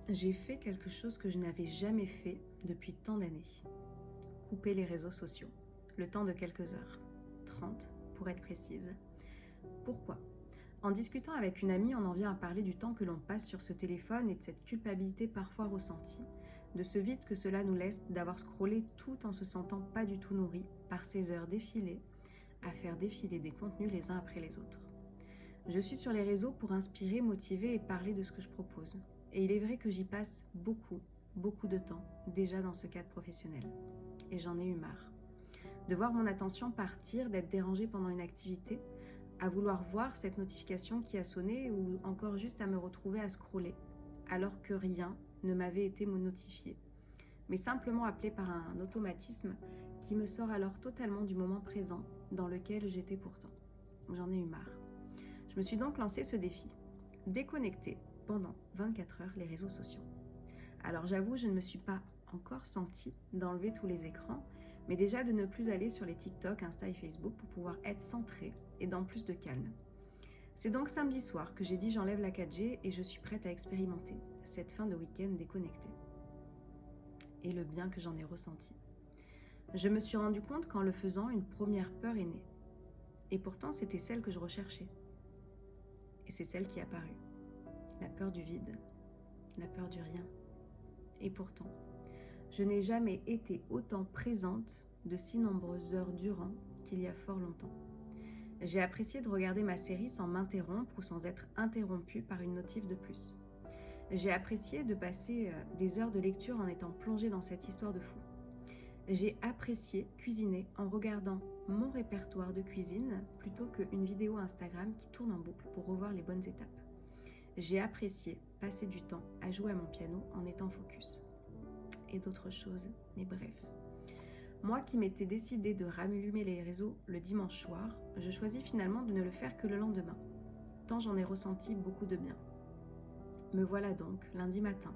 j'ai fait quelque chose que je n'avais jamais fait depuis tant d'années. Couper les réseaux sociaux, le temps de quelques heures, 30 pour être précise. Pourquoi ? En discutant avec une amie, on en vient à parler du temps que l'on passe sur ce téléphone et de cette culpabilité parfois ressentie, de ce vide que cela nous laisse d'avoir scrollé tout en se sentant pas du tout nourri par ces heures défilées à faire défiler des contenus les uns après les autres. Je suis sur les réseaux pour inspirer, motiver et parler de ce que je propose. Et il est vrai que j'y passe beaucoup de temps déjà dans ce cadre professionnel. Et j'en ai eu marre. De voir mon attention partir, d'être dérangée pendant une activité, à vouloir voir cette notification qui a sonné ou encore juste à me retrouver à scroller, alors que rien ne m'avait été notifié, mais simplement appelé par un automatisme qui me sort alors totalement du moment présent dans lequel j'étais pourtant. J'en ai eu marre. Je me suis donc lancé ce défi, déconnecter pendant 24 heures les réseaux sociaux. Alors j'avoue, je ne me suis pas encore sentie d'enlever tous les écrans, mais déjà de ne plus aller sur les TikTok, Insta et Facebook pour pouvoir être centrée et dans plus de calme. C'est donc samedi soir que j'ai dit j'enlève la 4G et je suis prête à expérimenter cette fin de week-end déconnectée. Et le bien que j'en ai ressenti. Je me suis rendu compte qu'en le faisant, une première peur est née. Et pourtant, c'était celle que je recherchais. Et c'est celle qui est apparue. La peur du vide, la peur du rien. Et pourtant, je n'ai jamais été autant présente de si nombreuses heures durant qu'il y a fort longtemps. J'ai apprécié de regarder ma série sans m'interrompre ou sans être interrompue par une notif de plus. J'ai apprécié de passer des heures de lecture en étant plongée dans cette histoire de fou. J'ai apprécié cuisiner en regardant mon répertoire de cuisine plutôt qu'une vidéo Instagram qui tourne en boucle pour revoir les bonnes étapes. J'ai apprécié passer du temps à jouer à mon piano en étant focus. Et d'autres choses, mais bref. Moi qui m'étais décidée de rallumer les réseaux le dimanche soir, je choisis finalement de ne le faire que le lendemain, tant j'en ai ressenti beaucoup de bien. Me voilà donc, lundi matin,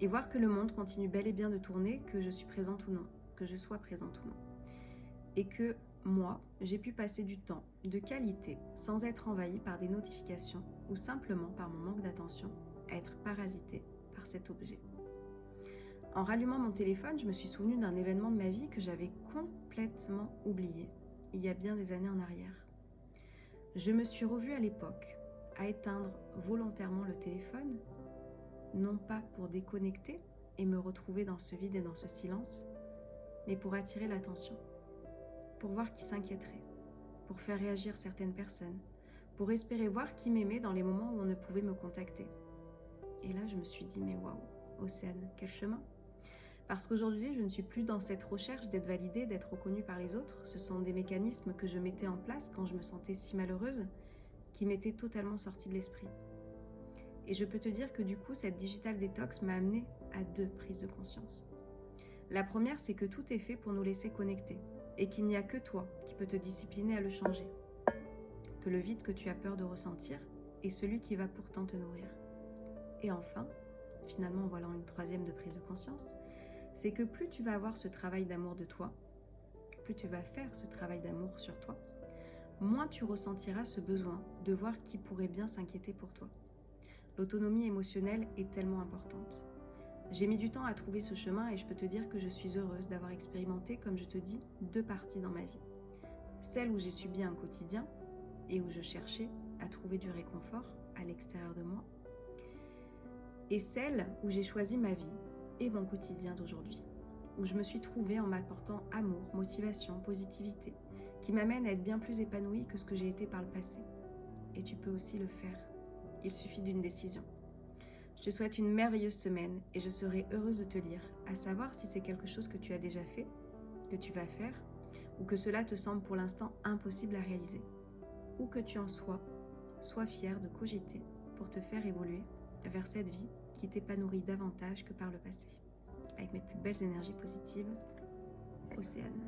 et voir que le monde continue bel et bien de tourner, que je suis présente ou non, que je sois présente ou non. Et que moi, j'ai pu passer du temps de qualité sans être envahie par des notifications ou simplement par mon manque d'attention à être parasitée par cet objet. En rallumant mon téléphone, je me suis souvenue d'un événement de ma vie que j'avais complètement oublié, il y a bien des années en arrière. Je me suis revue à l'époque à éteindre volontairement le téléphone, non pas pour déconnecter et me retrouver dans ce vide et dans ce silence, mais pour attirer l'attention, pour voir qui s'inquiéterait, pour faire réagir certaines personnes, pour espérer voir qui m'aimait dans les moments où on ne pouvait me contacter. Et là, je me suis dit, mais waouh, Océane, quel chemin ? Parce qu'aujourd'hui, je ne suis plus dans cette recherche d'être validée, d'être reconnue par les autres. Ce sont des mécanismes que je mettais en place quand je me sentais si malheureuse, qui m'étaient totalement sortis de l'esprit. Et je peux te dire que du coup, cette digital detox m'a amenée à 2 prises de conscience. La première, c'est que tout est fait pour nous laisser connecter et qu'il n'y a que toi qui peux te discipliner à le changer. Que le vide que tu as peur de ressentir est celui qui va pourtant te nourrir. Et enfin, finalement, voilà une 3e de prise de conscience, c'est que plus tu vas avoir ce travail d'amour de toi, plus tu vas faire ce travail d'amour sur toi, moins tu ressentiras ce besoin de voir qui pourrait bien s'inquiéter pour toi. L'autonomie émotionnelle est tellement importante. J'ai mis du temps à trouver ce chemin et je peux te dire que je suis heureuse d'avoir expérimenté, comme je te dis, 2 parties dans ma vie. Celle où j'ai subi un quotidien et où je cherchais à trouver du réconfort à l'extérieur de moi. Et celle où j'ai choisi ma vie et mon quotidien d'aujourd'hui, où je me suis trouvée en m'apportant amour, motivation, positivité, qui m'amène à être bien plus épanouie que ce que j'ai été par le passé. Et tu peux aussi le faire. Il suffit d'une décision. Je te souhaite une merveilleuse semaine et je serai heureuse de te lire, à savoir si c'est quelque chose que tu as déjà fait, que tu vas faire, ou que cela te semble pour l'instant impossible à réaliser, ou que tu en sois fière de cogiter pour te faire évoluer vers cette vie qui t'épanouit davantage que par le passé. Avec mes plus belles énergies positives, Océane.